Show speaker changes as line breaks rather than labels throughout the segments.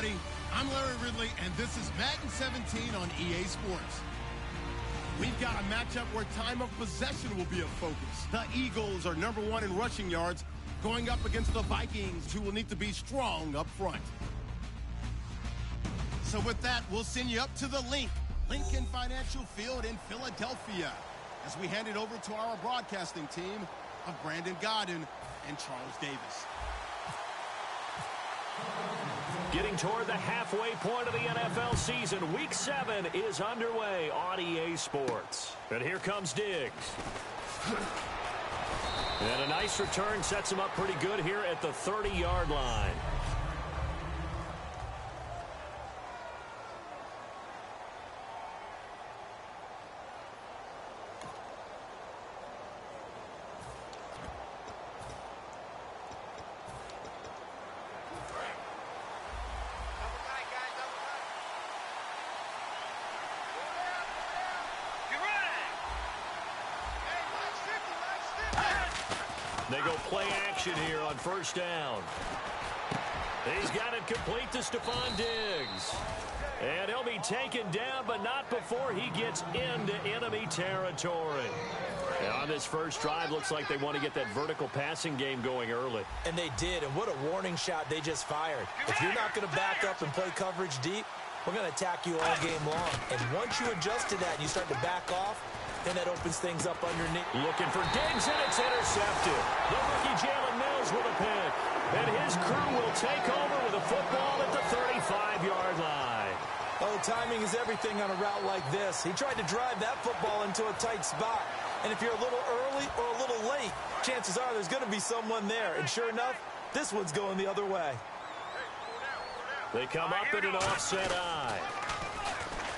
everybody. I'm Larry Ridley, and this is Madden 17 on EA Sports. We've got a matchup where time of possession will be a focus. The Eagles are #1 in rushing yards, going up against the Vikings, who will need to be strong up front. So with that, we'll send you up to the Lincoln Financial Field in Philadelphia, as we hand it over to our broadcasting team of Brandon Godden and Charles Davis.
Getting toward the halfway point of the NFL season, Week 7 is underway on EA Sports. And here comes Diggs. And a nice return sets him up pretty good here at the 30-yard line. They go play action here on first down. He's got it complete to Stephon Diggs. And he'll be taken down, but not before he gets into enemy territory. And on this first drive, looks like they want to get that vertical passing game going early.
And they did, and what a warning shot they just fired. If you're not going to back up and play coverage deep, we're going to attack you all game long. And once you adjust to that and you start to back off, then that opens things up underneath.
Looking for Diggs, and it's intercepted. The rookie Jalen Mills with a pick. And his crew will take over with a football at the 35-yard line.
Oh, timing is everything on a route like this. He tried to drive that football into a tight spot. And if you're a little early or a little late, chances are there's going to be someone there. And sure enough, this one's going the other way.
They come up in an offset eye.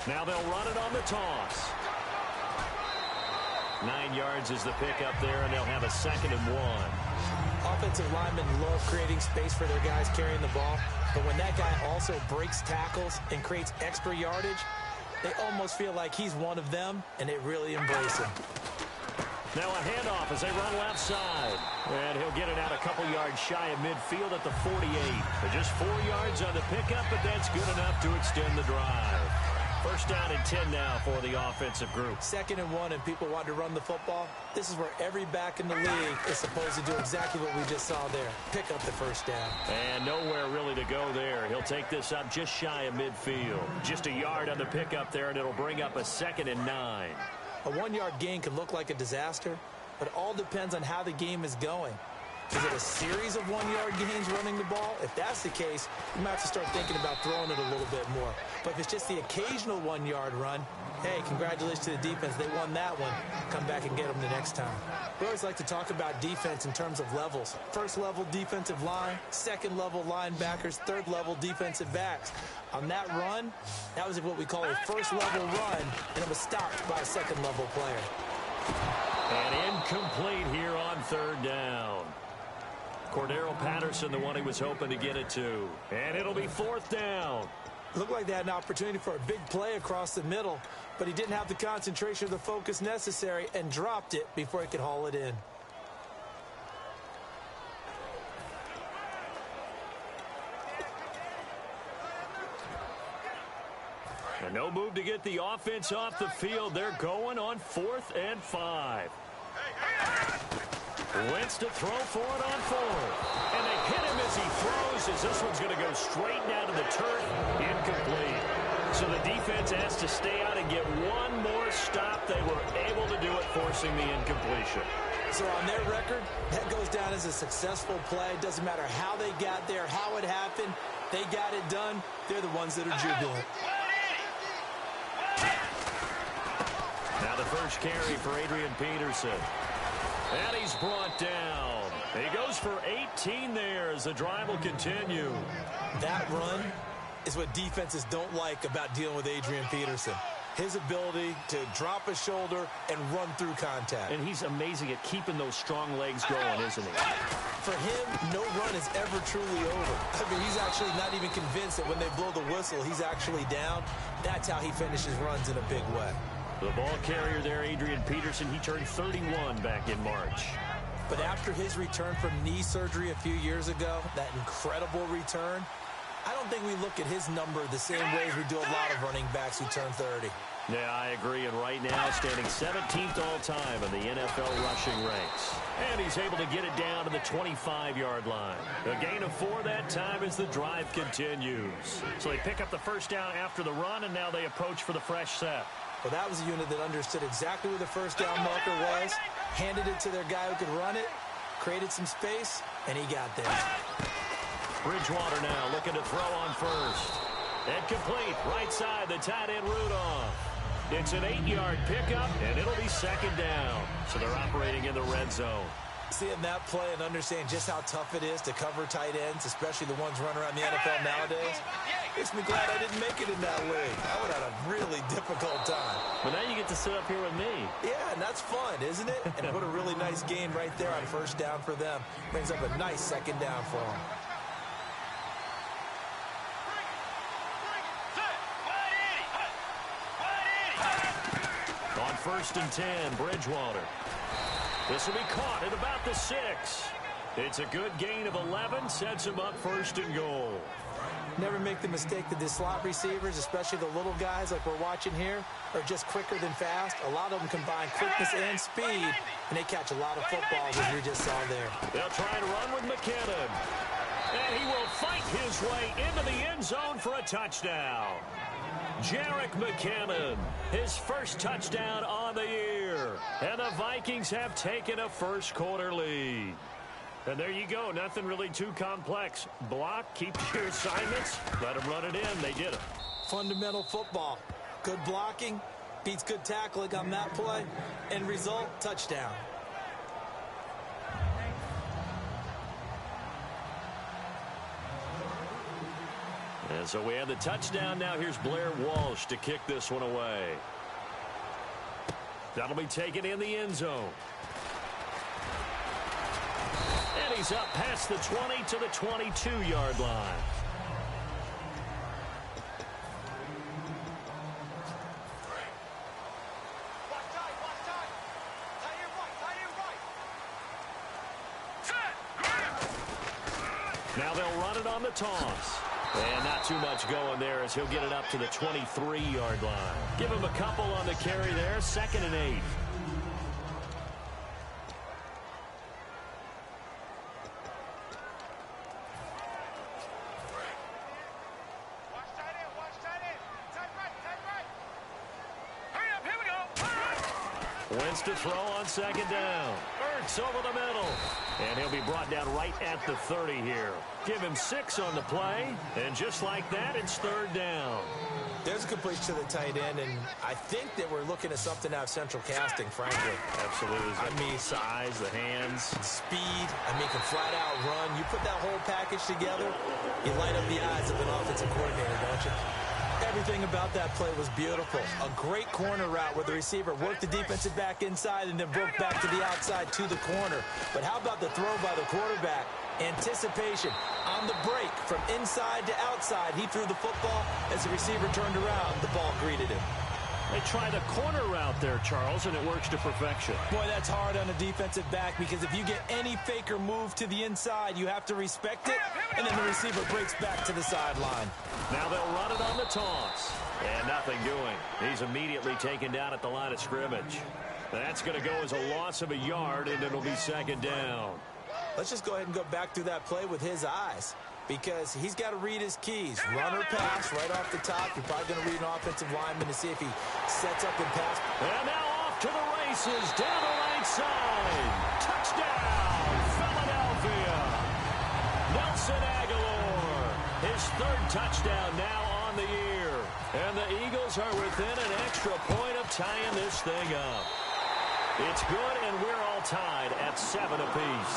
Now they'll run it on the toss. 9 yards is the pickup there, and they'll have a 2nd and 1.
Offensive linemen love creating space for their guys carrying the ball, but when that guy also breaks tackles and creates extra yardage, they almost feel like he's one of them, and they really embrace him.
Now a handoff as they run left side, and he'll get it out a couple yards shy of midfield at the 48. But just 4 yards on the pickup, but that's good enough to extend the drive. First down and 10 now for the offensive group.
2nd and 1, and people want to run the football. This is where every back in the league is supposed to do exactly what we just saw there. Pick up the first down.
And nowhere really to go there. He'll take this up just shy of midfield. Just a yard on the pickup there, and it'll bring up a 2nd and 9.
A 1-yard gain can look like a disaster, but it all depends on how the game is going. Is it a series of 1-yard gains running the ball? If that's the case, you might have to start thinking about throwing it a little bit more. But if it's just the occasional 1-yard run, hey, congratulations to the defense. They won that one. Come back and get them the next time. We always like to talk about defense in terms of levels. First level defensive line, second level linebackers, third level defensive backs. On that run, that was what we call a first level run, and it was stopped by a second level player.
And incomplete here on 3rd down. Cordero Patterson, the one he was hoping to get it to. And it'll be 4th down.
Looked like they had an opportunity for a big play across the middle, but he didn't have the concentration or the focus necessary and dropped it before he could haul it in.
And no move to get the offense off the field. They're going on 4th and 5. Wentz to throw for it on 4th. And they hit him as he throws, as this one's going to go straight down to the turf. Incomplete. So the defense has to stay out and get one more stop. They were able to do it, forcing the incompletion.
So on their record, that goes down as a successful play. Doesn't matter how they got there, how it happened. They got it done. They're the ones that are jubilant.
Now the first carry for Adrian Peterson. And he's brought down. He goes for 18 there as the drive will continue.
That run is what defenses don't like about dealing with Adrian Peterson. His ability to drop a shoulder and run through contact.
And he's amazing at keeping those strong legs going, isn't he?
For him, no run is ever truly over. I mean, he's actually not even convinced that when they blow the whistle, he's actually down. That's how he finishes runs in a big way.
The ball carrier there, Adrian Peterson, he turned 31 back in March.
But after his return from knee surgery a few years ago, that incredible return, I don't think we look at his number the same way as we do a lot of running backs who turn 30.
Yeah, I agree. And right now, standing 17th all-time in the NFL rushing ranks. And he's able to get it down to the 25-yard line. A gain of 4 that time as the drive continues. So they pick up the first down after the run, and now they approach for the fresh set.
Well, that was a unit that understood exactly where the first down marker was, handed it to their guy who could run it, created some space, and he got there.
Bridgewater now looking to throw on first. And complete, right side, the tight end Rudolph. It's an 8-yard pickup, and it'll be second down. So they're operating in the red zone.
Seeing that play and understand just how tough it is to cover tight ends, especially the ones running around the NFL nowadays, makes me glad I didn't make it in that league. I would have had a really difficult time.
But now you get to sit up here with me.
Yeah, and that's fun, isn't it? And put a really nice game right there on first down for them. Brings up a nice second down for them.
On first and 10, Bridgewater. This will be caught at about the 6. It's a good gain of 11, sets him up first and goal.
Never make the mistake that the slot receivers, especially the little guys like we're watching here, are just quicker than fast. A lot of them combine quickness and speed, and they catch a lot of footballs, as we just saw there.
They'll try and run with McKinnon. And he will fight his way into the end zone for a touchdown. Jerick McKinnon, his first touchdown on the year. And the Vikings have taken a first quarter lead. And there you go. Nothing really too complex. Block, keep your assignments, let them run it in. They did it.
Fundamental football. Good blocking, beats good tackling on that play. End result, touchdown.
And so we have the touchdown. Now here's Blair Walsh to kick this one away. That'll be taken in the end zone. And he's up past the 20 to the 22-yard line. Now they'll run it on the toss. And not too much going there as he'll get it up to the 23-yard line. Give him a couple on the carry there, 2nd and 8. Wentz to throw on 2nd down. Ertz over the middle. And he'll be brought down right at the 30 here. Give him 6 on the play. And just like that, it's 3rd down.
There's a completion to the tight end, and I think that we're looking at something out of central casting, frankly.
Absolutely.
I mean,
size, the hands.
Speed. I mean, can flat out run. You put that whole package together, you light up the eyes of an offensive coordinator, don't you? Everything about that play was beautiful. A great corner route where the receiver worked the defensive back inside and then broke back to the outside to the corner. But how about the throw by the quarterback? Anticipation on the break from inside to outside. He threw the football. As the receiver turned around, the ball greeted him.
They try the corner route there, Charles, and it works to perfection.
Boy, that's hard on a defensive back because if you get any fake or move to the inside, you have to respect it, and then the receiver breaks back to the sideline.
Now they'll run it on the toss. And nothing doing. He's immediately taken down at the line of scrimmage. That's going to go as a loss of a yard, and it'll be 2nd down.
Let's just go ahead and go back through that play with his eyes, because he's got to read his keys. Run or pass right off the top. You're probably going to read an offensive lineman to see if he sets up and pass.
And now off to the races down the right side. Touchdown, Philadelphia. Nelson Aguilar, his 3rd touchdown now on the year. And the Eagles are within an extra point of tying this thing up. It's good, and we're all tied at 7 apiece.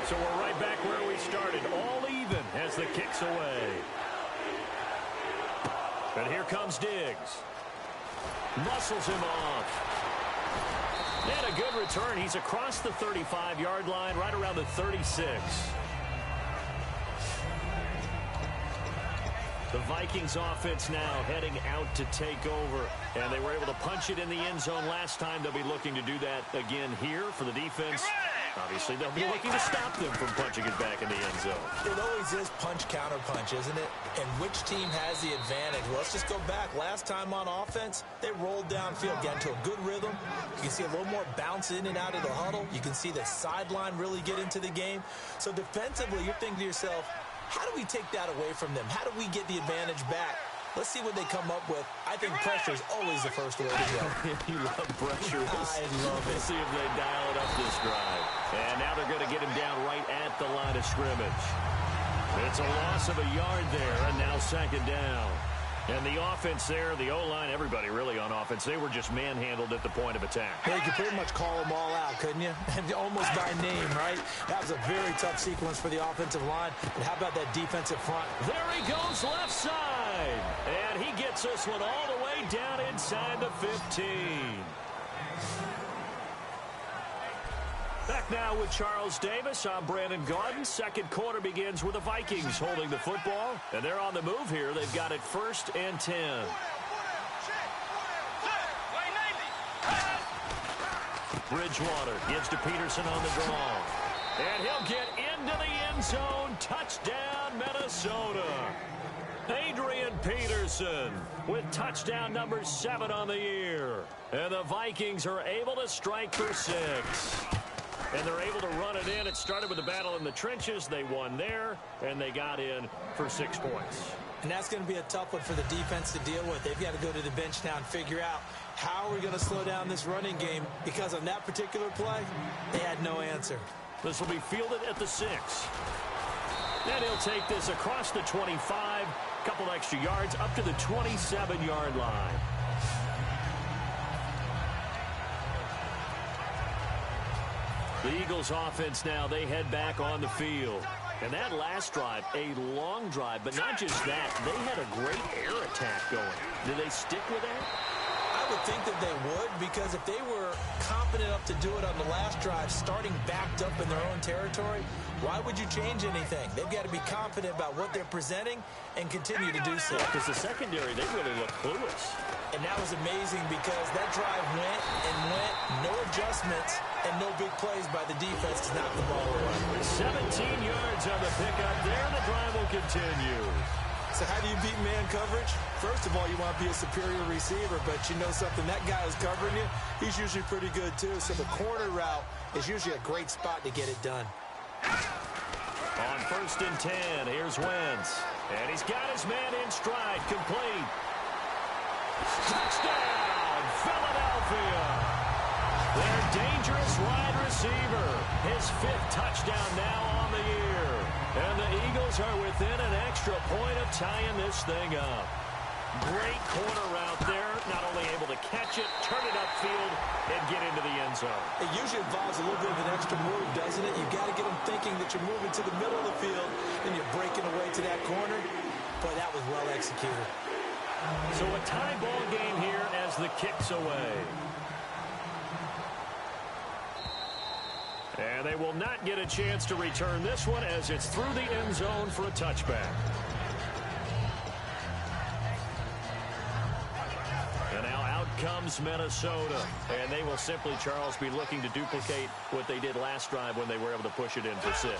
So we're right back where we started, all even as the kick's away. And here comes Diggs. Muscles him off. And a good return. He's across the 35-yard line, right around the 36. The Vikings offense now heading out to take over. And they were able to punch it in the end zone last time. They'll be looking to do that again here for the defense. Obviously, they'll be looking to stop them from punching it back in the end zone.
It always is punch-counter-punch, isn't it? And which team has the advantage? Well, let's just go back. Last time on offense, they rolled downfield, got into a good rhythm. You can see a little more bounce in and out of the huddle. You can see the sideline really get into the game. So defensively, you're thinking to yourself, how do we take that away from them? How do we get the advantage back? Let's see what they come up with. I think pressure is always the first way to go.
You love pressure.
I love it.
We'll see if they dial it up this drive. And now they're going to get him down right at the line of scrimmage. It's a loss of a yard there, and now second down. And the offense there, the O-line, everybody really on offense, they were just manhandled at the point of attack.
Yeah, you could pretty much call them all out, couldn't you? Almost by name, right? That was a very tough sequence for the offensive line. And how about that defensive front?
There he goes left side. And he gets this one all the way down inside the 15. Back now with Charles Davis. I'm Brandon Gaudin. Second quarter begins with the Vikings holding the football. And they're on the move here. They've got it 1st and 10. Bridgewater gives to Peterson on the draw. And he'll get into the end zone. Touchdown, Minnesota. Adrian Peterson with touchdown number 7 on the year. And the Vikings are able to strike for 6. And they're able to run it in. It started with a battle in the trenches. They won there, and they got in for 6 points.
And that's going to be a tough one for the defense to deal with. They've got to go to the bench now and figure out how are we going to slow down this running game, because on that particular play, they had no answer.
This will be fielded at the 6. And he'll take this across the 25, couple extra yards up to the 27-yard line. The Eagles offense now, they head back on the field. And that last drive, a long drive, but not just that, they had a great air attack going. Do they stick with that?
I would think that they would, because if they were confident enough to do it on the last drive, starting backed up in their own territory, why would you change anything? They've got to be confident about what they're presenting and continue to do so.
Because the secondary, they really look clueless.
And that was amazing, because that drive went and went, no adjustments, and no big plays by the defense to knock the ball away.
17 yards on the pickup there. The drive will continue.
So how do you beat man coverage? First of all, you want to be a superior receiver, but you know something, that guy who's covering you, he's usually pretty good too. So the corner route is usually a great spot to get it done.
On 1st and 10, here's Wentz. And he's got his man in stride, complete. Touchdown, Philadelphia. Their dangerous wide receiver. His 5th touchdown now on the year. And the Eagles are within an extra point of tying this thing up. Great corner route there. Not only able to catch it, turn it upfield, and get into the end zone.
It usually involves a little bit of an extra move, doesn't it? You've got to get them thinking that you're moving to the middle of the field, and you're breaking away to that corner. But that was well executed.
So a tie ball game here as the kick's away. And they will not get a chance to return this one as it's through the end zone for a touchback. And now out comes Minnesota. And they will simply, Charles, be looking to duplicate what they did last drive when they were able to push it in for 6.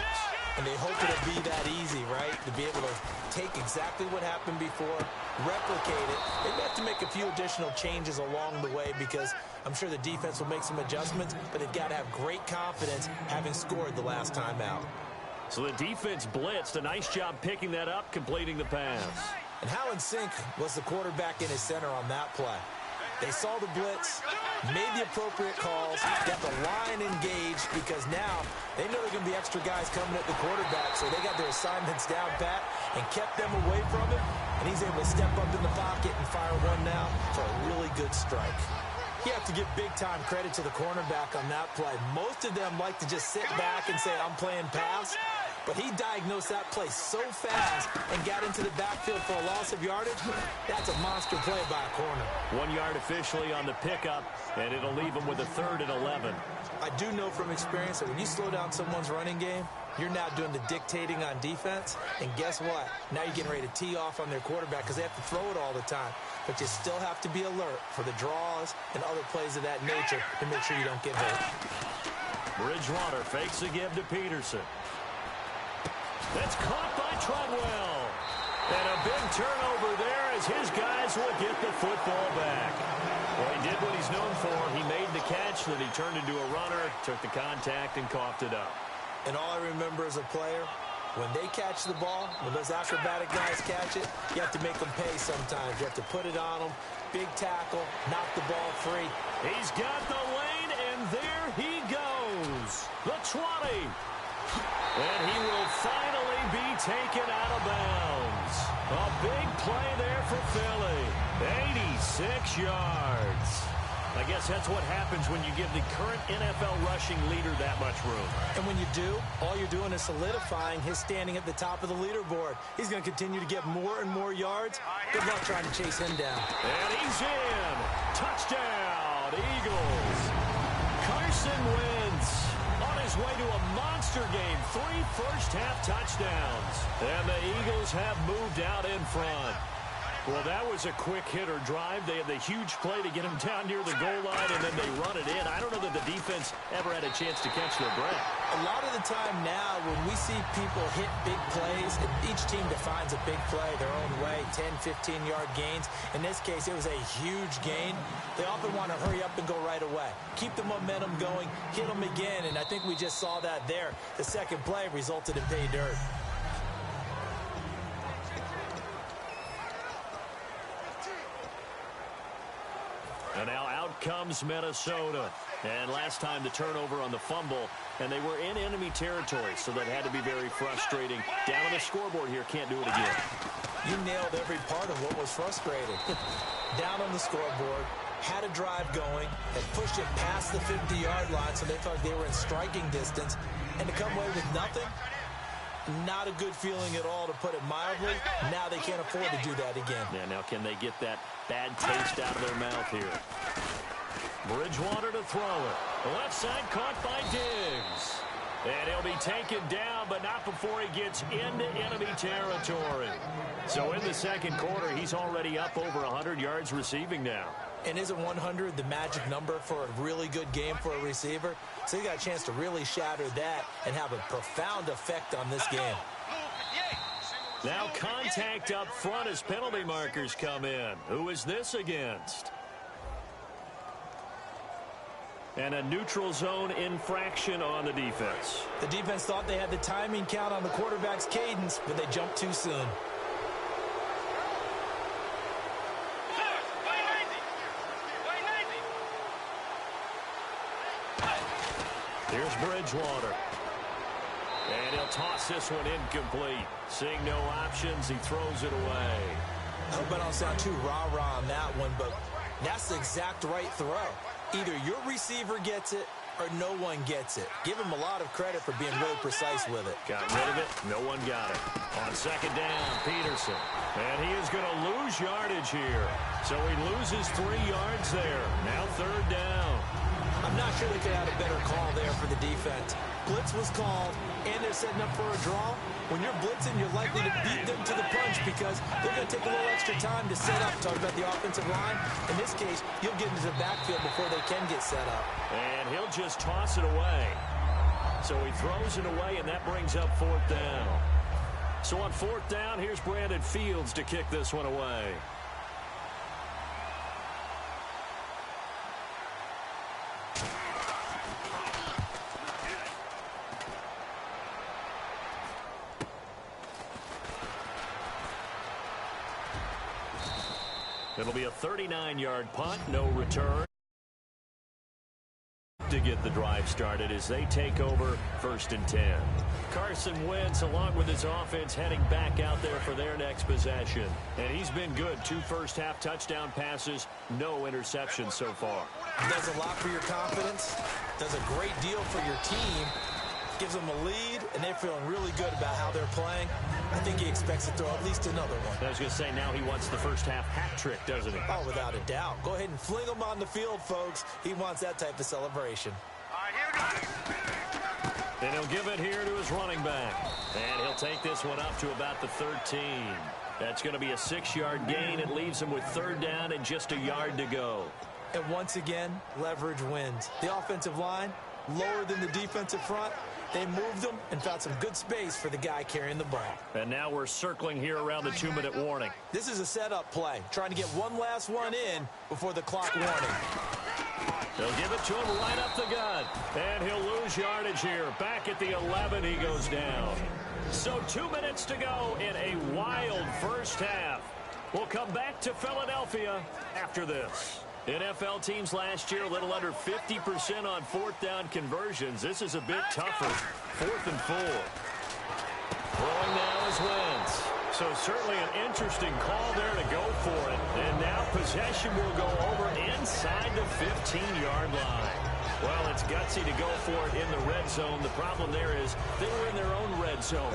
And they hope it'll be that easy, right? To be able to take exactly what happened before, replicate it. They have to make a few additional changes along the way, because I'm sure the defense will make some adjustments, but they've got to have great confidence having scored the last time out.
So the defense blitzed. A nice job picking that up, completing the pass.
And how in sync was the quarterback in his center on that play? They saw the blitz, made the appropriate calls, got the line engaged, because now they know there are going to be extra guys coming at the quarterback, so they got their assignments down pat and kept them away from him, and he's able to step up in the pocket and fire one now for a really good strike. You have to give big-time credit to the cornerback on that play. Most of them like to just sit back and say, I'm playing pass. But he diagnosed that play so fast and got into the backfield for a loss of yardage. That's a monster play by a corner.
1 yard officially on the pickup, and it'll leave him with a 3rd and 11.
I do know from experience that when you slow down someone's running game, you're now doing the dictating on defense. And guess what? Now you're getting ready to tee off on their quarterback, because they have to throw it all the time. But you still have to be alert for the draws and other plays of that nature to make sure you don't get hurt.
Bridgewater fakes the give to Peterson. That's caught by Treadwell. And a big turnover there as his guys will get the football back. Well, he did what he's known for. He made the catch, then he turned into a runner, took the contact, and coughed it up.
And all I remember as a player, when they catch the ball, when those acrobatic guys catch it, you have to make them pay sometimes. You have to put it on them, big tackle, knock the ball free.
He's got the lane, and there he goes. The 20. And he will finally be taken out of bounds. A big play there for Philly. 86 yards. I guess that's what happens when you give the current NFL rushing leader that much room.
And when you do, all you're doing is solidifying his standing at the top of the leaderboard. He's going to continue to get more and more yards. Good luck trying to chase him down.
And he's in. Touchdown, Eagles. Carson Wentz on his way to a monster game. 3 first-half touchdowns. And the Eagles have moved out in front. Well, that was a quick hitter drive. They had the huge play to get him down near the goal line, and then they run it in. I don't know that the defense ever had a chance to catch their breath.
A lot of the time now, when we see people hit big plays, each team defines a big play their own way, 10, 15-yard gains. In this case, it was a huge gain. They often want to hurry up and go right away. Keep the momentum going, hit them again, and I think we just saw that there. The second play resulted in pay dirt.
And now out comes Minnesota. And last time the turnover on the fumble, and they were in enemy territory, so that had to be very frustrating. Down on the scoreboard here, can't do it again.
You nailed every part of what was frustrating. Down on the scoreboard, had a drive going, had pushed it past the 50-yard line, so they thought they were in striking distance, and to come away with nothing, not a good feeling at all, to put it mildly. Now they can't afford to do that again.
Yeah, now can they get that bad taste out of their mouth here? Bridgewater to throw it. The left side caught by Diggs. And he'll be taken down, but not before he gets into enemy territory. So in the second quarter, he's already up over 100 yards receiving now.
And isn't 100 the magic number for a really good game for a receiver? So he got a chance to really shatter that and have a profound effect on this game.
Now contact up front as penalty markers come in. Who is this against? And a neutral zone infraction on the defense.
The defense thought they had the timing count on the quarterback's cadence, but they jumped too soon.
Here's Bridgewater. And he'll toss this one incomplete. Seeing no options, he throws it away.
I hope I don't sound too rah-rah on that one, but that's the exact right throw. Either your receiver gets it or no one gets it. Give him a lot of credit for being really precise with it.
Got rid of it. No one got it. On second down, Peterson. And he is going to lose yardage here. So he loses 3 yards there. Now third down.
I'm not sure they could have had a better call there for the defense. Blitz was called, and they're setting up for a draw. When you're blitzing, you're likely to beat them to the punch because they're going to take a little extra time to set up. Talk about the offensive line. In this case, you'll get into the backfield before they can get set up.
And he'll just toss it away. So he throws it away, and that brings up fourth down. So on fourth down, here's Brandon Fields to kick this one away. It'll be a 39-yard punt, no return. To get the drive started as they take over first and 10. Carson Wentz, along with his offense, heading back out there for their next possession. And he's been good. 2 first-half touchdown passes, no interceptions so far.
Does a lot for your confidence. Does a great deal for your team. Gives them a lead, and they're feeling really good about how they're playing. I think he expects to throw at least another one.
I was going to say, now he wants the first-half hat trick, doesn't he?
Oh, without a doubt. Go ahead and fling him on the field, folks. He wants that type of celebration.
All right, here we go.
And he'll give it here to his running back. And he'll take this one up to about the 13. That's going to be a 6-yard gain. It leaves him with third down and just a yard to go.
And once again, leverage wins. The offensive line, lower than the defensive front. They moved them and found some good space for the guy carrying the ball.
And now we're circling here around the 2-minute warning.
This is a setup play, trying to get one last one in before the clock warning.
They'll give it to him right up the gut. And he'll lose yardage here. Back at the 11, he goes down. So 2 minutes to go in a wild first half. We'll come back to Philadelphia after this. NFL teams last year a little under 50% on fourth down conversions. This is a bit tougher. 4th and 4. Throwing now is Wentz. So certainly an interesting call there to go for it. And now possession will go over inside the 15-yard line. Well, it's gutsy to go for it in the red zone. The problem there is they were in their own red zone.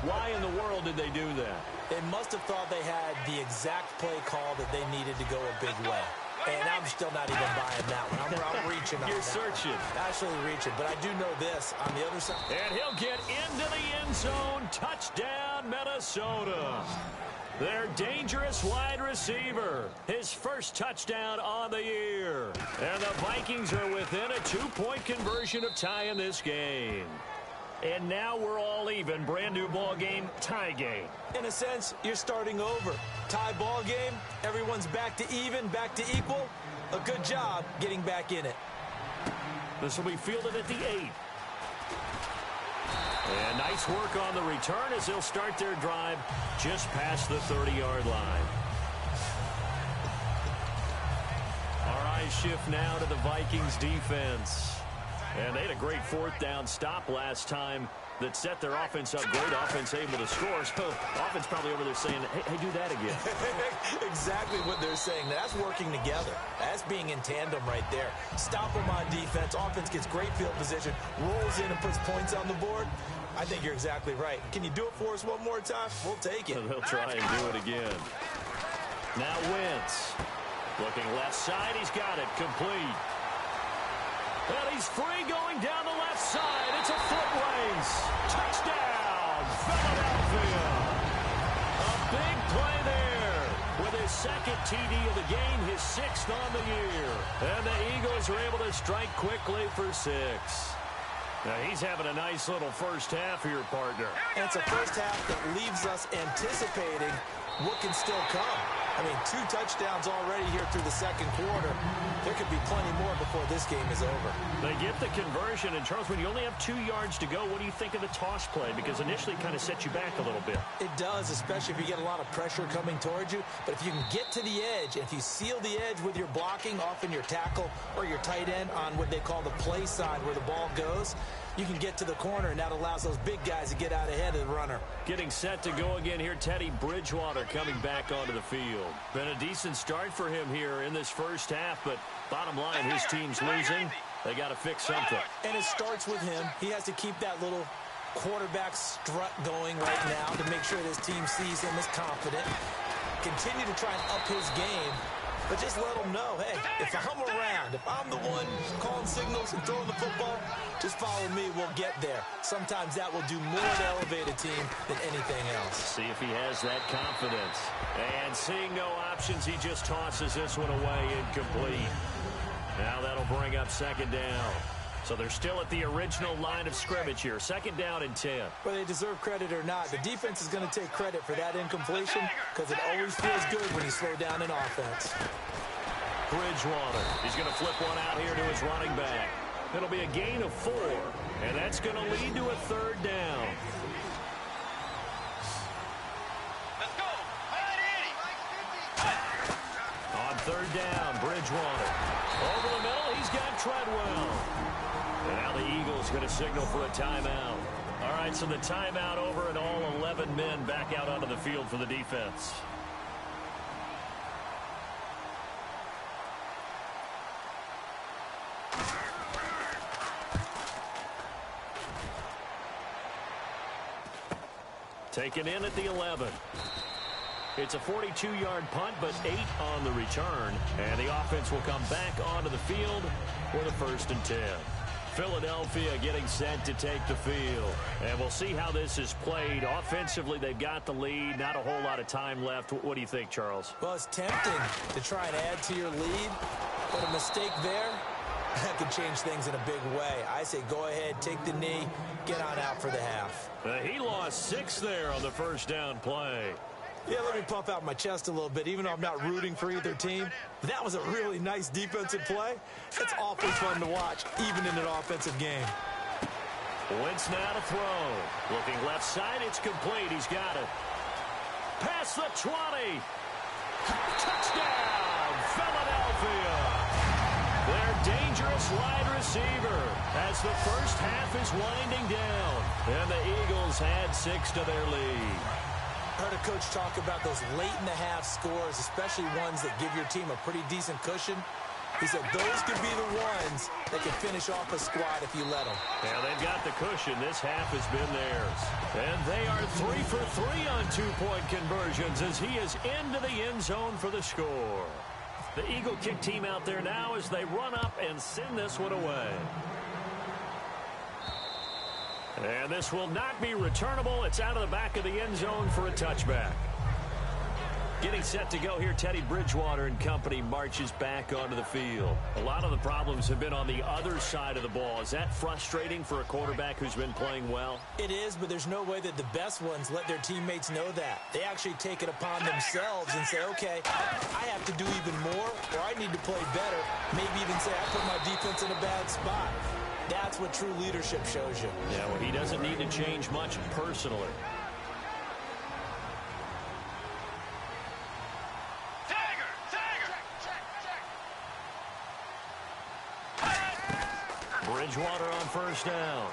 Why in the world did they do that?
They must have thought they had the exact play call that they needed to go a big way. And I'm still not even buying that one. I'm reaching on that.
You're searching.
Actually reaching. But I do know this on the other side.
And he'll get into the end zone. Touchdown, Minnesota. Their dangerous wide receiver. His first touchdown on the year. And the Vikings are within a 2-point conversion of tie in this game. And now we're all even. Brand new ball game, tie game.
In a sense, you're starting over. Tie ball game, everyone's back to even, back to equal. A good job getting back in it.
This will be fielded at the 8. And nice work on the return as they'll start their drive just past the 30-yard line. Our eyes shift now to the Vikings defense. And they had a great 4th down stop last time that set their offense up. Great offense able to score. So offense probably over there saying, hey, do that again.
Exactly what they're saying. That's working together. That's being in tandem right there. Stop them on defense. Offense gets great field position, rolls in and puts points on the board. I think you're exactly right. Can you do it for us one more time? We'll take it.
They'll try and do it again. Now Wentz. Looking left side. He's got it. Complete. And he's free going down the left side. It's a foot race. Touchdown, Philadelphia. A big play there with his second TD of the game, his 6th on the year. And the Eagles are able to strike quickly for 6. Now he's having a nice little first half here, partner.
And it's a first half that leaves us anticipating what can still come. I mean, 2 touchdowns already here through the second quarter. There could be plenty more before this game is over.
They get the conversion, and Charles, when you only have 2 yards to go, what do you think of the toss play? Because initially it kind of sets you back a little bit.
It does, especially if you get a lot of pressure coming towards you. But if you can get to the edge, if you seal the edge with your blocking, often your tackle or your tight end on what they call the play side where the ball goes, you can get to the corner, and that allows those big guys to get out ahead of the runner.
Getting set to go again here, Teddy Bridgewater coming back onto the field. Been a decent start for him here in this first half, but bottom line, his team's losing. They got to fix something.
And it starts with him. He has to keep that little quarterback strut going right now to make sure that his team sees him as confident. Continue to try and up his game. But just let them know, hey, if I'm around, if I'm the one calling signals and throwing the football, just follow me, we'll get there. Sometimes that will do more to elevate a team than anything else.
See if he has that confidence. And seeing no options, he just tosses this one away incomplete. Now that'll bring up 2nd down. So they're still at the original line of scrimmage here. 2nd down and 10.
Whether they deserve credit or not, the defense is going to take credit for that incompletion because it always feels good when you slow down in offense.
Bridgewater. He's going to flip one out here to his running back. It'll be a gain of 4, and that's going to lead to a 3rd down.
Let's go.
On 3rd down, Bridgewater. Over the middle, he's got Treadwell. And now the Eagles going to signal for a timeout. All right, so the timeout over and all 11 men back out onto the field for the defense. Taken in at the 11. It's a 42-yard punt, but 8 on the return. And the offense will come back onto the field for the 1st and 10. Philadelphia getting set to take the field. And we'll see how this is played. Offensively, they've got the lead. Not a whole lot of time left. What do you think, Charles?
Well, it's tempting to try and add to your lead, but a mistake there that could change things in a big way. I say go ahead, take the knee, get on out for the half.
He lost 6 there on the first down play.
Yeah, let me pump out my chest a little bit, even though I'm not rooting for either team. That was a really nice defensive play. It's awfully fun to watch, even in an offensive game.
Wentz now to throw. Looking left side, it's complete. He's got it. Past the 20. Touchdown, Philadelphia. Their dangerous wide receiver as the first half is winding down. And the Eagles add 6 to their lead.
Heard a coach talk about those late-in-the-half scores, especially ones that give your team a pretty decent cushion. He said those could be the ones that can finish off a squad if you let them.
Yeah, they've got the cushion. This half has been theirs. And they are 3 for 3 on two-point conversions as he is into the end zone for the score. The Eagle kick team out there now as they run up and send this one away. And this will not be returnable. It's out of the back of the end zone for a touchback. Getting set to go here, Teddy Bridgewater and company marches back onto the field. A lot of the problems have been on the other side of the ball. Is that frustrating for a quarterback who's been playing well?
It is, but there's no way that the best ones let their teammates know that. They actually take it upon themselves and say, okay, I have to do even more, or I need to play better. Maybe even say, I put my defense in a bad spot. That's what true leadership shows you.
Yeah, well, he doesn't need to change much personally. Bridgewater on first down.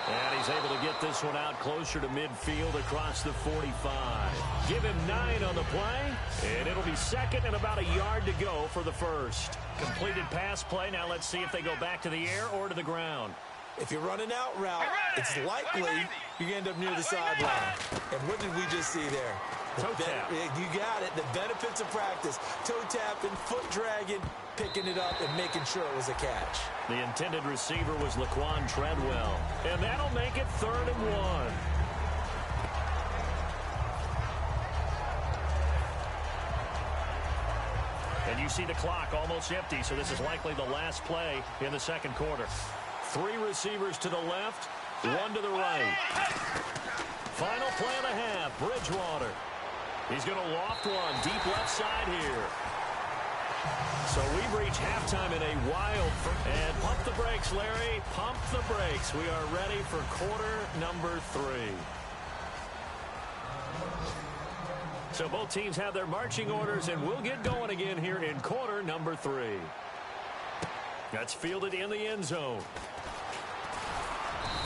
And he's able to get this one out closer to midfield across the 45. Give him 9 on the play, and it'll be second and about a yard to go for the first. Completed pass play. Now let's see if they go back to the air or to the ground.
If you're running out route, it's likely you're going to end up near the sideline. And what did we just see there?
Toe tap.
You got it. The benefits of practice. Toe tapping, foot dragging, picking it up, and making sure it was a catch.
The intended receiver was Laquan Treadwell. And that'll make it 3rd and 1. And you see the clock almost empty, so this is likely the last play in the second quarter. 3 receivers to the left, 1 to the right. Final play of the half, Bridgewater. He's going to loft one deep left side here. So we've reached halftime in a wild... And pump the brakes, Larry. Pump the brakes. We are ready for quarter number 3. So both teams have their marching orders, and we'll get going again here in quarter number 3. That's fielded in the end zone.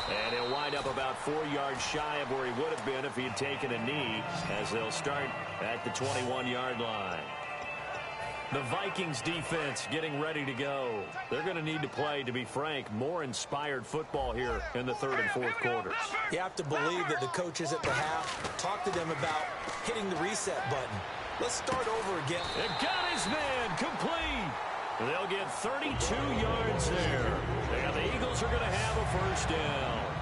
And he'll wind up about 4 yards shy of where he would have been if he had taken a knee, as they'll start at the 21-yard line. The Vikings defense getting ready to go. They're going to need to play, to be frank, more inspired football here in the 3rd and 4th quarters.
You have to believe that the coaches at the half talk to them about hitting the reset button. Let's start over again.
It got his man complete. They'll get 32 yards there. And the Eagles are going to have a first down.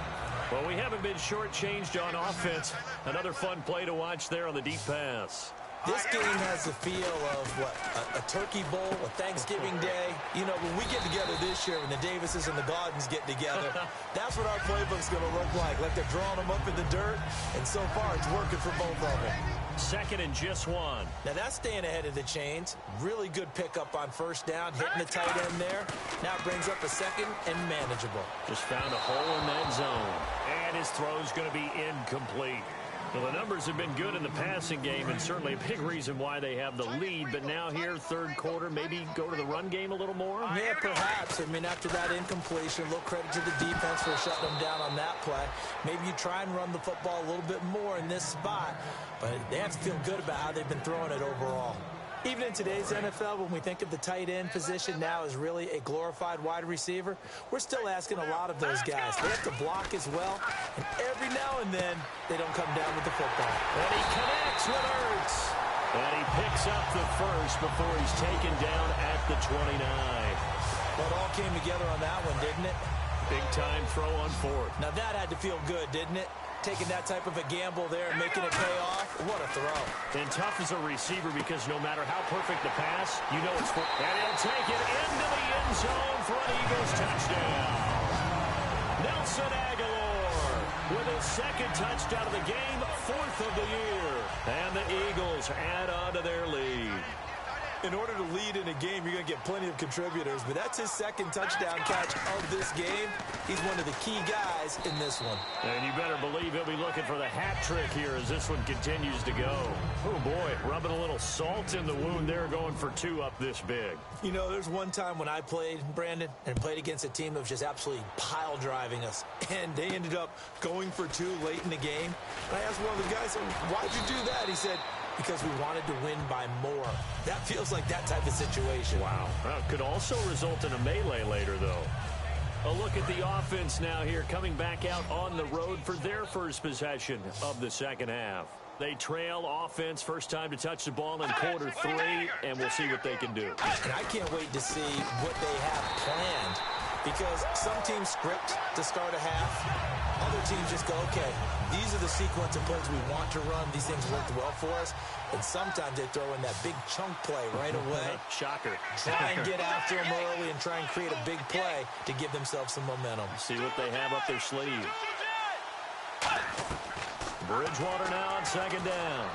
Well, we haven't been shortchanged on offense. Another fun play to watch there on the deep pass.
This game has the feel of, what, a turkey bowl, a Thanksgiving day. You know, when we get together this year, when the Davises and the Gardens get together, that's what our playbook's going to look like they're drawing them up in the dirt, and so far it's working for both of them.
2nd and just 1.
Now that's staying ahead of the chains. Really good pickup on first down, hitting the tight end there. Now it brings up a 2nd and manageable.
Just found a hole in that zone. And his throw's going to be incomplete. Well, the numbers have been good in the passing game, and certainly a big reason why they have the lead. But now here, 3rd quarter, maybe go to the run game a little more?
Yeah, perhaps. I mean, after that incompletion, a little credit to the defense for shutting them down on that play. Maybe you try and run the football a little bit more in this spot, but they have to feel good about how they've been throwing it overall. Even in today's NFL, when we think of the tight end position now as really a glorified wide receiver, we're still asking a lot of those guys. They have to block as well, and every now and then, they don't come down with the football.
And he connects with Ertz. And he picks up the first before he's taken down at the 29.
Well, it all came together on that one, didn't it?
Big-time throw on 4th.
Now, that had to feel good, didn't it? taking that type of a gamble there and making it pay off. What a throw.
And tough as a receiver because no matter how perfect the pass, you know it's for. And he'll take it into the end zone for an Eagles touchdown. Nelson Aguilar with his second touchdown of the game, 4th of the year. And the Eagles add on to their lead.
In order to lead in a game, you're going to get plenty of contributors, but that's his second touchdown catch of this game. He's one of the key guys in this one.
And you better believe he'll be looking for the hat trick here as this one continues to go. Oh, boy, rubbing a little salt in the wound there, going for 2 up this big.
You know, there's one time when I played, Brandon, and played against a team that was just absolutely pile driving us, and they ended up going for 2 late in the game. And I asked one of the guys, why'd you do that? He said, because we wanted to win by more. That feels like that type of situation.
Wow. Well, could also result in a melee later, though. A look at the offense now here, coming back out on the road for their first possession of the second half. They trail offense, first time to touch the ball in quarter 3, and we'll see what they can do.
And I can't wait to see what they have planned, because some teams script to start a half. Other teams just go, okay, these are the sequence of plays we want to run. These things worked well for us. And sometimes they throw in that big chunk play right away.
Shocker.
Try and get after them early and try and create a big play to give themselves some momentum.
See what they have up their sleeve. Bridgewater now on second down.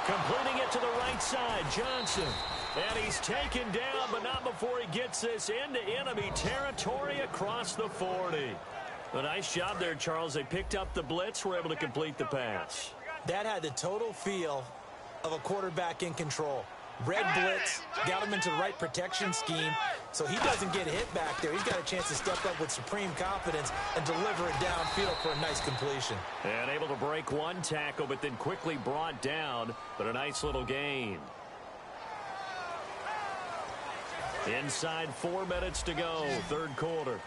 Completing it to the right side, Johnson. And he's taken down, but not before he gets this into enemy territory across the 40. A nice job there, Charles. They picked up the blitz, were able to complete the pass.
That had the total feel of a quarterback in control. Red blitz, got him into the right protection scheme, so he doesn't get hit back there. He's got a chance to step up with supreme confidence and deliver it downfield for a nice completion.
And able to break one tackle, but then quickly brought down, but a nice little gain. Inside 4 minutes to go, third quarter.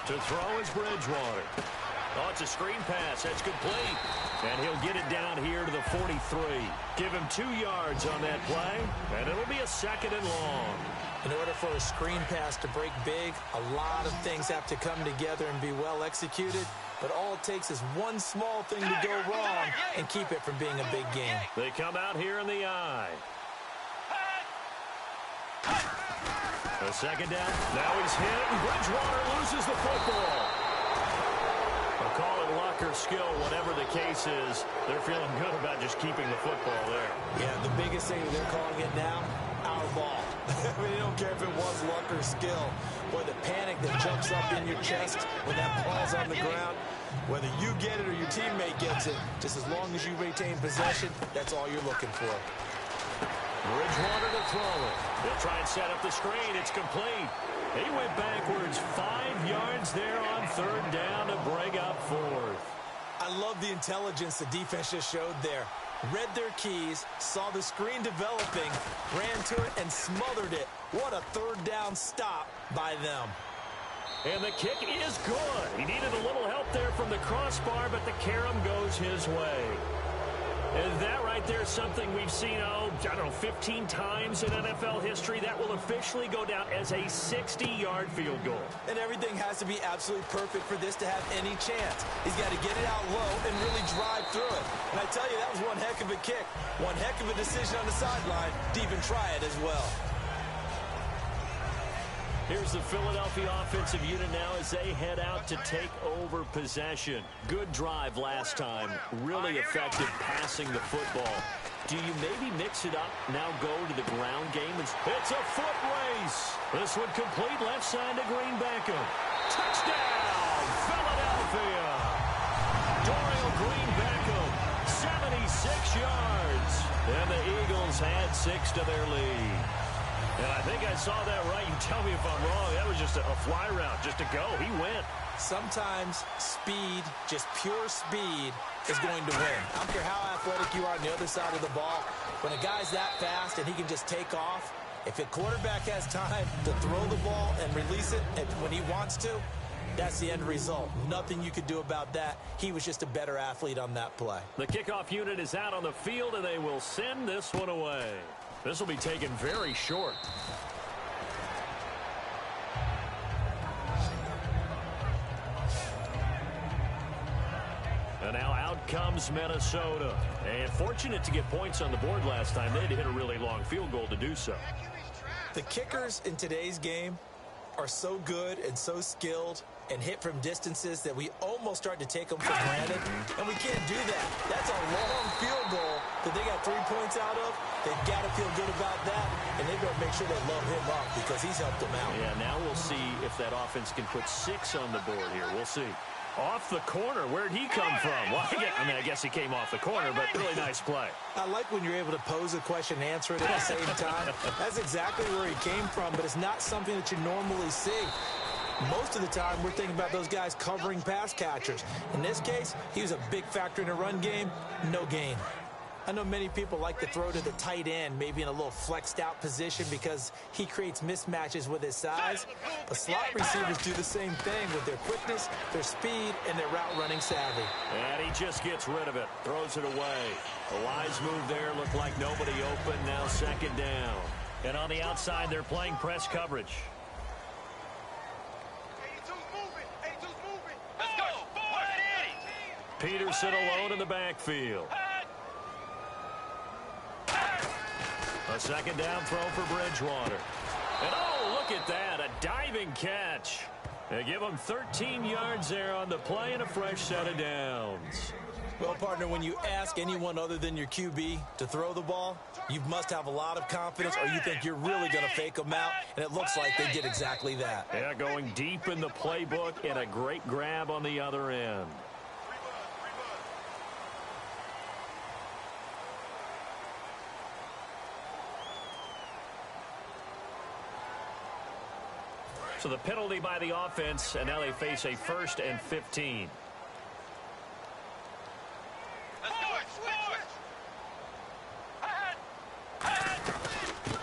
To throw is Bridgewater. Oh, it's a screen pass. That's complete. And he'll get it down here to the 43. Give him 2 yards on that play, and it'll be a 2nd and long.
In order for a screen pass to break big, a lot of things have to come together and be well executed. But all it takes is one small thing to go wrong and keep it from being a big game.
They come out here in the I. A second down. Now he's hit, and Bridgewater loses the football. I'll call it luck or skill, whatever the case is. They're feeling good about just keeping the football there.
Yeah, the biggest thing they're calling it now, our ball. I mean, they don't care if it was luck or skill. Boy, the panic that jumps up in your chest when that ball's on the ground, whether you get it or your teammate gets it, just as long as you retain possession, that's all you're looking for.
Bridgewater to throw it. They'll try and set up the screen. It's complete. He went backwards 5 yards there on third down to bring up 4th.
I love the intelligence the defense just showed there. Read their keys, saw the screen developing, ran to it, and smothered it. What a third down stop by them.
And the kick is good. He needed a little help there from the crossbar, but the carom goes his way. And that right there is something we've seen, I don't know, 15 times in NFL history. That will officially go down as a 60-yard field goal.
And everything has to be absolutely perfect for this to have any chance. He's got to get it out low and really drive through it. And I tell you, that was one heck of a kick. One heck of a decision on the sideline to even try it as well.
Here's the Philadelphia offensive unit now as they head out to take over possession. Good drive last time. Really effective passing the football. Do you maybe mix it up, now go to the ground game? It's a foot race. This one complete left side to Green Beckham. Touchdown, Philadelphia. Dorial Green Beckham, 76 yards. And the Eagles add 6 to their lead. And I think I saw that right. You tell me if I'm wrong. That was just a fly route, just to go. He went.
Sometimes speed, just pure speed, is going to win. I don't care how athletic you are on the other side of the ball. When a guy's that fast and he can just take off, if a quarterback has time to throw the ball and release it when he wants to, That's the end result. Nothing you could do about that. He was just a better athlete on that play.
The kickoff unit is out on the field, and they will send this one away. This will be taken very short. And now out comes Minnesota. And fortunate to get points on the board last time. They had to hit a really long field goal to do so.
The kickers in today's game are so good and so skilled and hit from distances that we almost start to take them for granted, and we can't do that. That's a long field goal that they got 3 points out of. They've got to feel good about that, and they've got to make sure they load him up because he's helped them out.
Yeah, now we'll see if that offense can put 6 on the board here. We'll see. Off the corner. Where'd he come from? Well, I guess he came off the corner, but really nice play.
I like when you're able to pose a question and answer it at the same time. That's exactly where he came from, but it's not something that you normally see. Most of the time, we're thinking about those guys covering pass catchers. In this case, he was a big factor in a run game, no gain. I know many people like to throw to the tight end, maybe in a little flexed out position because he creates mismatches with his size. But slot receivers do the same thing with their quickness, their speed, and their route running savvy.
And he just gets rid of it, throws it away. A wise move there, looked like nobody open, now second down. And on the outside, they're playing press coverage. Peterson alone in the backfield. A second down throw for Bridgewater. And oh, look at that, a diving catch. They give him 13 yards there on the play and a fresh set of downs.
Well, partner, when you ask anyone other than your QB to throw the ball, you must have a lot of confidence or you think you're really going to fake them out, and it looks like they did exactly that.
Yeah, going deep in the playbook and a great grab on the other end. So the penalty by the offense, and now they face a 1st and 15.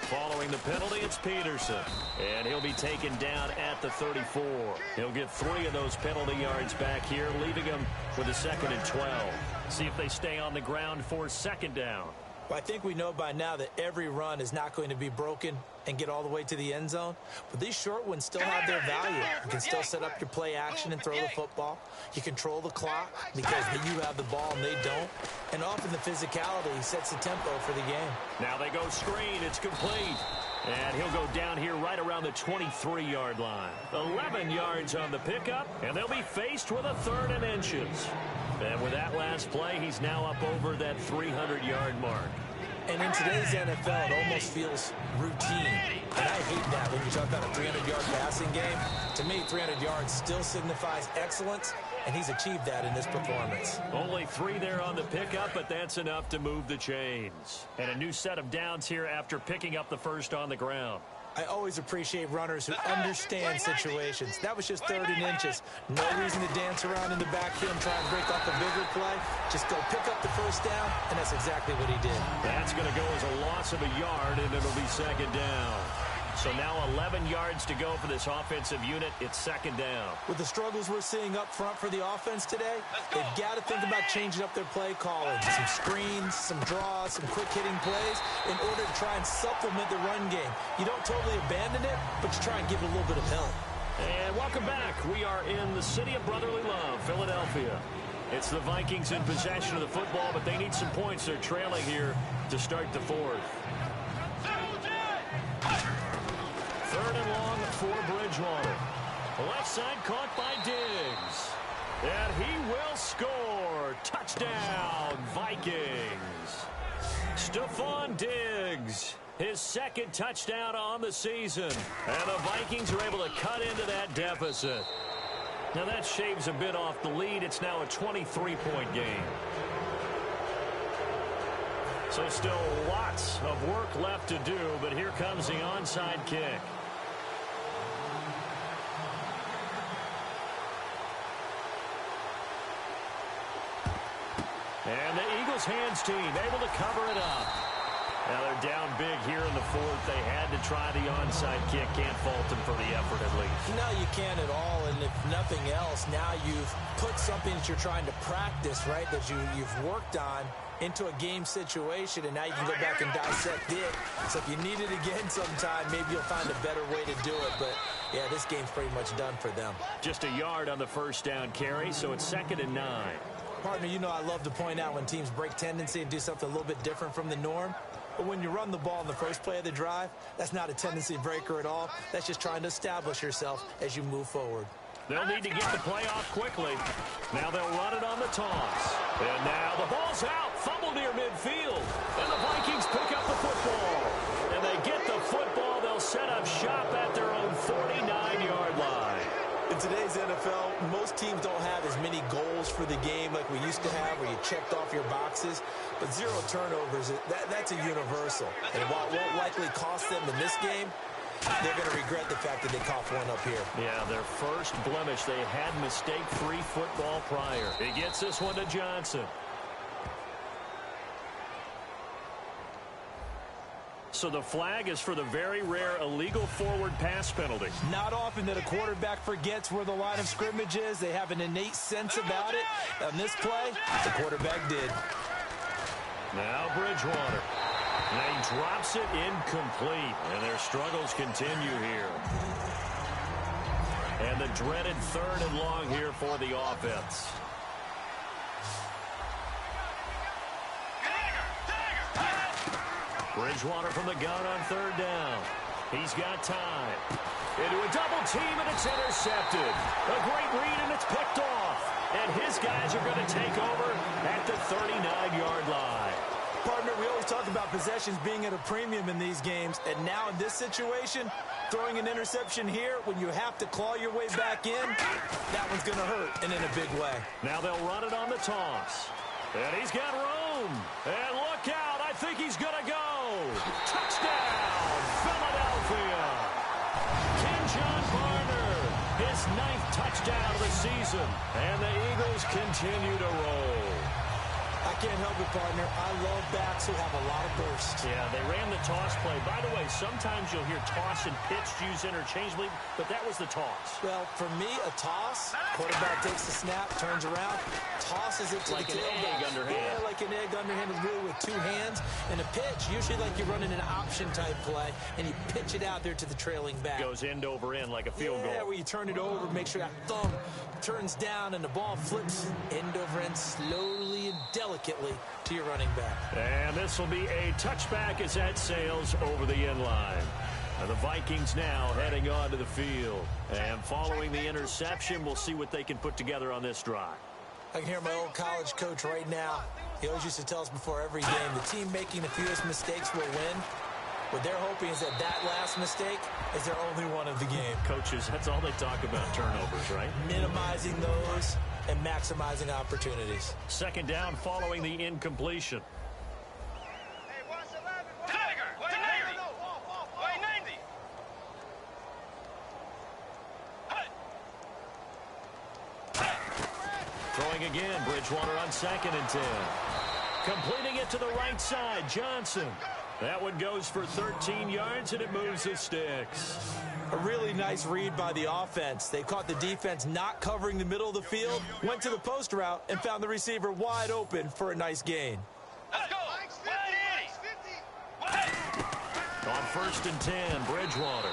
Following the penalty, it's Peterson. And he'll be taken down at the 34. He'll get 3 of those penalty yards back here, leaving him with a 2nd and 12. See if they stay on the ground for second down.
Well, I think we know by now that every run is not going to be broken and get all the way to the end zone. But these short ones still have their value. You can still set up your play action and throw the football. You control the clock because you have the ball and they don't. And often the physicality sets the tempo for the game.
Now they go screen. It's complete. And he'll go down here right around the 23-yard line. 11 yards on the pickup, and they'll be faced with a 3rd and inches. And with that last play, he's now up over that 300-yard mark.
And in today's NFL, it almost feels routine. And I hate that when you talk about a 300-yard passing game. To me, 300 yards still signifies excellence, and he's achieved that in this performance.
Only 3 there on the pickup, but that's enough to move the chains. And a new set of downs here after picking up the first on the ground.
I always appreciate runners who understand situations. That was just 3rd and inches. No reason to dance around in the backfield and try and break off a bigger play. Just go pick up the first down, and that's exactly what he did.
That's going to go as a loss of a yard, and it'll be second down. So now 11 yards to go for this offensive unit. It's second down.
With the struggles we're seeing up front for the offense today, they've got to think about changing up their play calling. Some screens, some draws, some quick-hitting plays in order to try and supplement the run game. You don't totally abandon it, but you try and give it a little bit of help.
And welcome back. We are in the city of brotherly love, Philadelphia. It's the Vikings in possession of the football, but they need some points. They're trailing here to start the 4th. 3rd and long for Bridgewater. The left side caught by Diggs. And he will score. Touchdown, Vikings. Stephon Diggs, his 2nd touchdown on the season. And the Vikings are able to cut into that deficit. Now that shaves a bit off the lead. It's now a 23-point game. So still lots of work left to do, but here comes the onside kick. And the Eagles hands team able to cover it up. Now they're down big here in the fourth. They had to try the onside kick. Can't fault them for the effort at least.
No, you can't at all. And if nothing else, now you've put something that you're trying to practice, right, that you've worked on into a game situation, and now you can go back and dissect it. So if you need it again sometime, maybe you'll find a better way to do it. But, yeah, this game's pretty much done for them.
Just a yard on the first down carry, so it's 2nd and 9.
Partner, you know I love to point out when teams break tendency and do something a little bit different from the norm. But when you run the ball in the first play of the drive, that's not a tendency breaker at all. That's just trying to establish yourself as you move forward.
They'll need to get the play off quickly. Now they'll run it on the toss. And now the ball's out. Fumble near midfield. And the Vikings pick up the football. And they get the football. They'll set up shop at their own 49-yard line.
In today's NFL, most teams don't have as many goals for the game like we used to have, where you checked off your boxes. But 0 turnovers, that's a universal. And while it won't likely cost them in this game, they're going to regret the fact that they coughed one up here.
Yeah, their first blemish. They had mistake-free football prior. He gets this one to Johnson. So the flag is for the very rare illegal forward pass penalty.
Not often that a quarterback forgets where the line of scrimmage is. They have an innate sense about it. On this play, the quarterback did.
Now Bridgewater. And he drops it incomplete. And their struggles continue here. And the dreaded 3rd and long here for the offense. Bridgewater from the gun on 3rd down. He's got time. Into a double team, and it's intercepted. A great read, and it's picked off. And his guys are going to take over at the 39-yard line.
Partner, we always talk about possessions being at a premium in these games. And now in this situation, throwing an interception here when you have to claw your way back in, that one's going to hurt, and in a big way.
Now they'll run it on the toss. And he's got room. And look out. I think he's going to go. Touchdown, Philadelphia. John Barner, his 9th touchdown of the season. And the Eagles continue to roll.
I can't help it, partner. I love backs who have a lot of burst.
Yeah, they ran the toss play. By the way, sometimes you'll hear toss and pitch used interchangeably, but that was the toss.
Well, for me, a toss, quarterback takes the snap, turns around, tosses it to
like
the tailback.
Like an egg underhand.
Yeah, like an egg underhanded, really with 2 hands. And a pitch, usually like you're running an option-type play, and you pitch it out there to the trailing back.
Goes end over end like a field goal.
Yeah, where you turn it over, make sure that thumb turns down, and the ball flips end over end slowly and delicately to your running back.
And this will be a touchback as that sails over the end line. And the Vikings now heading onto the field. And following the interception, we'll see what they can put together on this drive.
I can hear my old college coach right now. He always used to tell us before every game, the team making the fewest mistakes will win. What they're hoping is that last mistake is their only one of the game.
Coaches, that's all they talk about, turnovers, right?
Minimizing those and maximizing opportunities.
2nd down following the incompletion. Throwing again, Bridgewater on 2nd and 10. Completing it to the right side, Johnson. That one goes for 13 yards, and it moves the sticks.
A really nice read by the offense. They caught the defense not covering the middle of the field, went to the post route, and found the receiver wide open for a nice gain.
Let's go.
On 1st and 10, Bridgewater.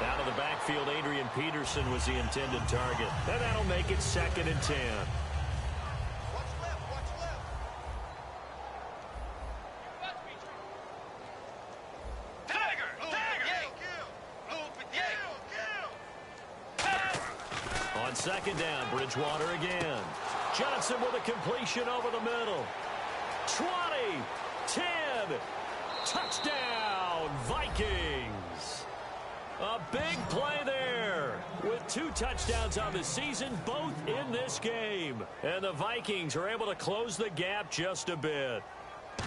Out of the backfield, Adrian Peterson was the intended target. And that'll make it 2nd and 10. On 2nd down, Bridgewater again. Johnson with a completion over the middle. 20, 10, touchdown, Vikings. A big play there with 2 touchdowns on the season, both in this game. And the Vikings are able to close the gap just a bit.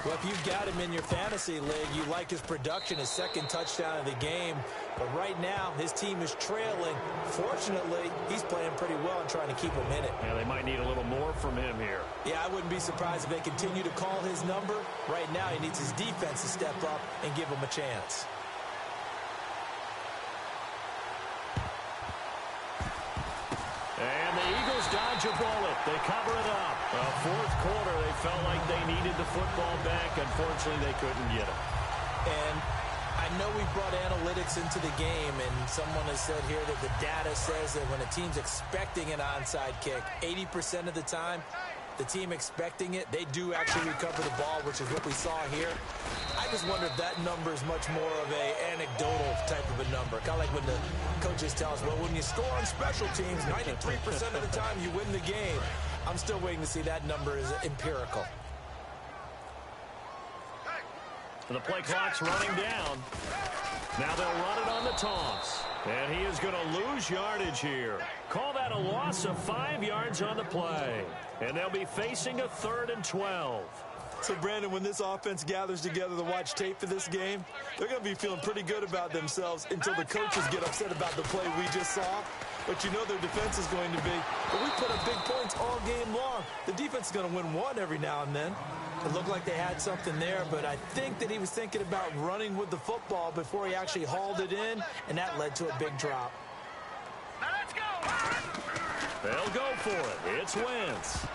Well, if you've got him in your fantasy league, you like his production, his second touchdown of the game. But right now, his team is trailing. Fortunately, he's playing pretty well and trying to keep him in it.
Yeah, they might need a little more from him here.
Yeah, I wouldn't be surprised if they continue to call his number. Right now, he needs his defense to step up and give him a chance.
And the Eagles dodge a bullet. They cover it up. Fourth quarter, they felt like they needed the football back. Unfortunately, they couldn't get it.
And I know we brought analytics into the game, and someone has said here that the data says that when a team's expecting an onside kick, 80% of the time, the team expecting it, they do actually recover the ball, which is what we saw here. I just wonder if that number is much more of a anecdotal type of a number. Kind of like when the coaches tell us, well, when you score on special teams, 93% of the time you win the game. I'm still waiting to see that number is empirical.
The play clock's running down. Now they'll run it on the toss. And he is going to lose yardage here. Call that a loss of 5 yards on the play. And they'll be facing a 3rd and 12.
So, Brandon, when this offense gathers together to watch tape for this game, they're going to be feeling pretty good about themselves until the coaches get upset about the play we just saw. But you know their defense is going to be, but we put up big points all game long. The defense is going to win one every now and then. It looked like they had something there, but I think that he was thinking about running with the football before he actually hauled it in, and that led to a big drop.
Now let's go.
They'll go for it. It's Wentz.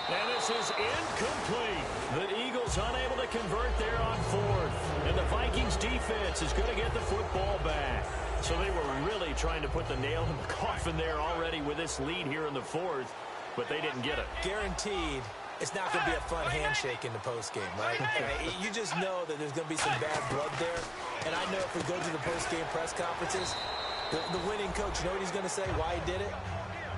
And this is incomplete. The Eagles unable to convert there on 4th. And the Vikings defense is going to get the football back. So they were really trying to put the nail in the coffin there already with this lead here in the 4th, but they didn't get it.
Guaranteed. It's not going to be a fun handshake in the postgame, right? You just know that there's going to be some bad blood there. And I know if we go to the postgame press conferences, the winning coach, you know what he's going to say, why he did it?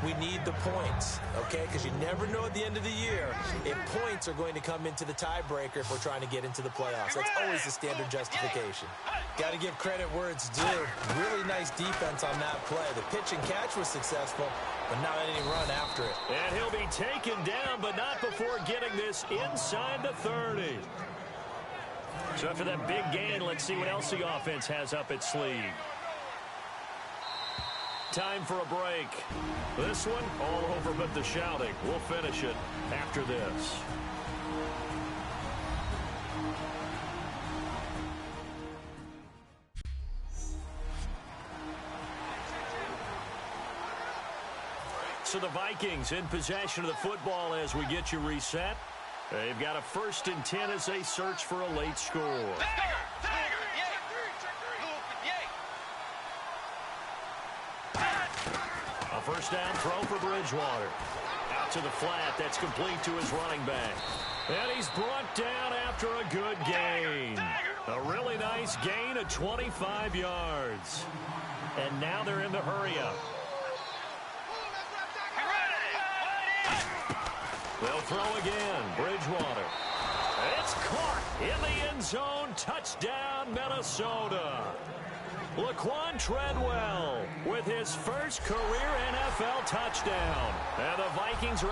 We need the points, okay? Because you never know at the end of the year if points are going to come into the tiebreaker if we're trying to get into the playoffs. That's always the standard justification. Got to give credit where it's due. Really nice defense on that play. The pitch and catch was successful, but not any run after it.
And he'll be taken down, but not before getting this inside the 30. So after that big gain, let's see what else the offense has up its sleeve. Time for a break. This one all over but the shouting. We'll finish it after this. So the Vikings in possession of the football as we get you reset. They've got a 1st and 10 as they search for a late score. A first down throw for Bridgewater. Out to the flat. That's complete to his running back. And he's brought down after a good gain. A really nice gain of 25 yards. And now they're in the hurry-up. They'll throw again. Bridgewater. It's caught in the end zone. Touchdown, Minnesota. Laquan Treadwell with his first career NFL touchdown. And the Vikings are...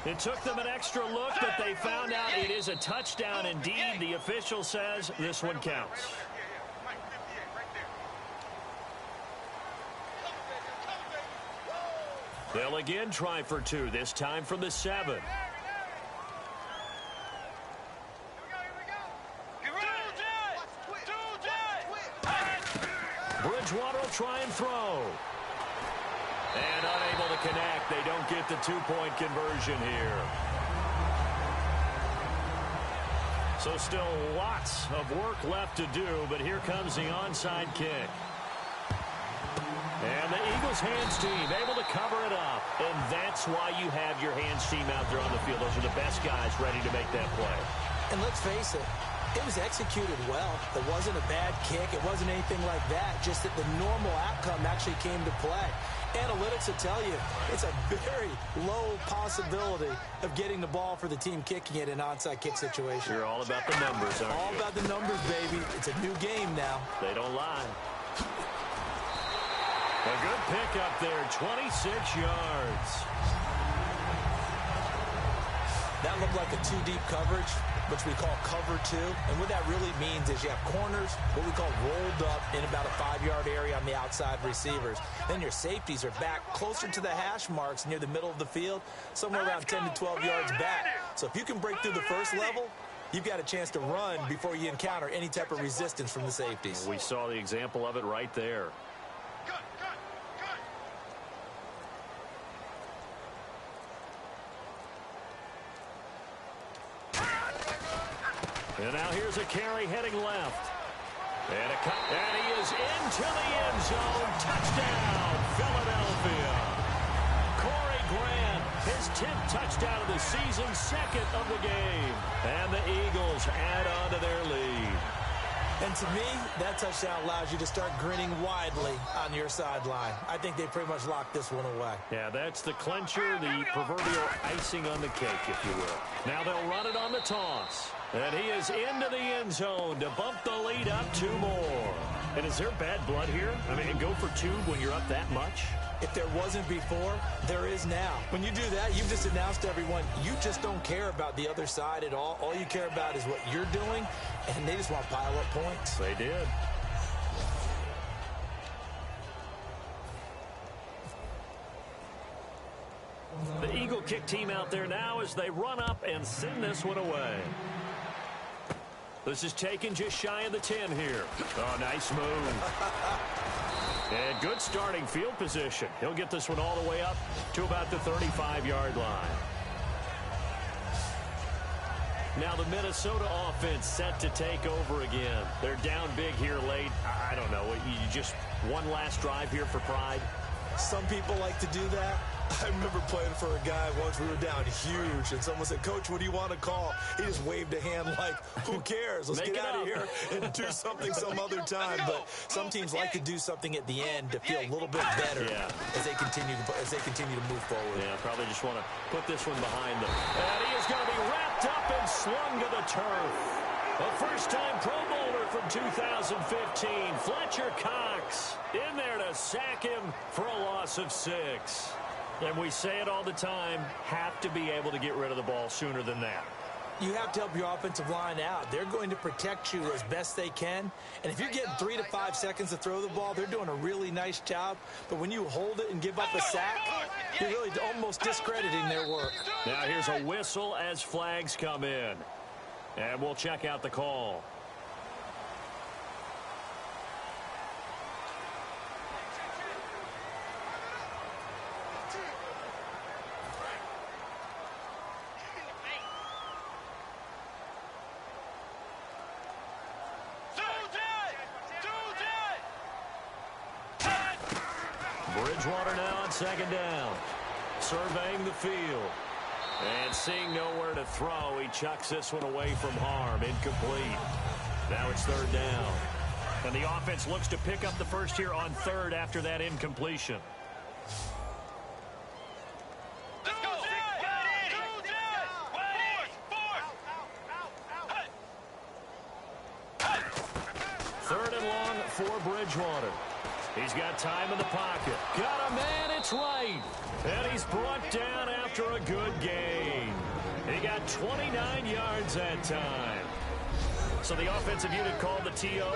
It took them an extra look, but they found out it is a touchdown indeed. The official says this one counts. They'll again try for 2, this time from the 7. Bridgewater will try and throw. And unable to connect. They don't get the 2-point conversion here. So still lots of work left to do, but here comes the onside kick. And the Eagles hands team able to cover it up. And that's why you have your hands team out there on the field. Those are the best guys ready to make that play.
And let's face it, it was executed well. It wasn't a bad kick. It wasn't anything like that. Just that the normal outcome actually came to play. Analytics will tell you it's a very low possibility of getting the ball for the team kicking it in an onside kick situation.
You're all about the numbers, aren't you?
All about the numbers, baby. It's a new game now.
They don't lie. A good pickup there, 26 yards.
That looked like a two-deep coverage, which we call cover two. And what that really means is you have corners, what we call rolled up in about a 5-yard area on the outside receivers. Then your safeties are back closer to the hash marks near the middle of the field, somewhere around 10 to 12 yards back. So if you can break through the first level, you've got a chance to run before you encounter any type of resistance from the safeties.
We saw the example of it right there. And now here's a carry heading left. And he is into the end zone. Touchdown, Philadelphia. Corey Grant, his 10th touchdown of the season, 2nd of the game. And the Eagles add on to their lead.
And to me, that touchdown allows you to start grinning widely on your sideline. I think they pretty much locked this one away.
Yeah, that's the clincher, the proverbial icing on the cake, if you will. Now they'll run it on the toss. And he is into the end zone to bump the lead up 2 more. And is there bad blood here? I mean, go for 2 when you're up that much?
If there wasn't before, there is now. When you do that, you've just announced to everyone, you just don't care about the other side at all. All you care about is what you're doing, and they just want to pile up points.
They did. The Eagle kick team out there now as they run up and send this one away. This is taken just shy of the 10 here. Oh, nice move. And good starting field position. He'll get this one all the way up to about the 35-yard line. Now the Minnesota offense set to take over again. They're down big here late. I don't know. You just one last drive here for pride?
Some people like to do that. I remember playing for a guy once. We were down huge, and someone said, "Coach, what do you want to call?" He just waved a hand like, who cares? Let's get out of here and do something some other time. But some teams like to do something at the end to feel a little bit better as they continue to move forward.
Yeah, probably just want to put this one behind them. And he is going to be wrapped up and slung to the turf. A first-time Pro Bowler from 2015, Fletcher Cox, in there to sack him for a loss of 6. And we say it all the time, have to be able to get rid of the ball sooner than that.
You have to help your offensive line out. They're going to protect you as best they can. And if you're getting 3 to 5 seconds to throw the ball, they're doing a really nice job. But when you hold it and give up a sack, you're really almost discrediting their work.
Now here's a whistle as flags come in. And we'll check out the call. Bridgewater now on 2nd down. Surveying the field. And seeing nowhere to throw, he chucks this one away from harm. Incomplete. Now it's 3rd down. And the offense looks to pick up the first here on 3rd after that incompletion. Third and long for Bridgewater. He's got time in the pocket. Got a man, it's right. And he's brought down after a good gain. He got 29 yards that time. So the offensive unit called the TO,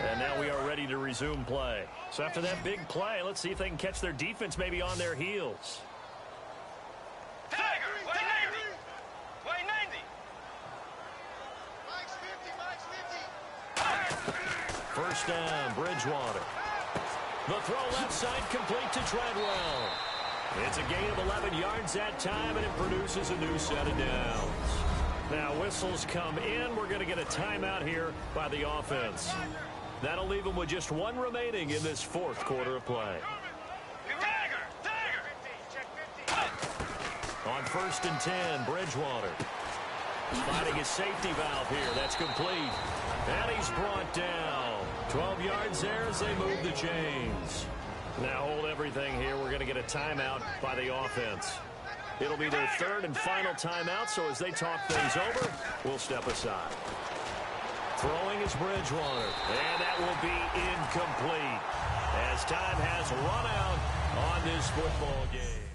and now we are ready to resume play. So after that big play, let's see if they can catch their defense maybe on their heels.
Tiger, way 90. Way 90.
First down, Bridgewater. The throw left side complete to Treadwell. It's a gain of 11 yards that time, and it produces a new set of downs. Now whistles come in. We're going to get a timeout here by the offense. That'll leave them with just 1 remaining in this 4th quarter of play. On 1st and 10, Bridgewater. Finding his safety valve here. That's complete. And he's brought down. 12 yards there as they move the chains. Now hold everything here. We're going to get a timeout by the offense. It'll be their 3rd and final timeout, so as they talk things over, we'll step aside. Throwing is Bridgewater, and that will be incomplete. as time has run out on this football game.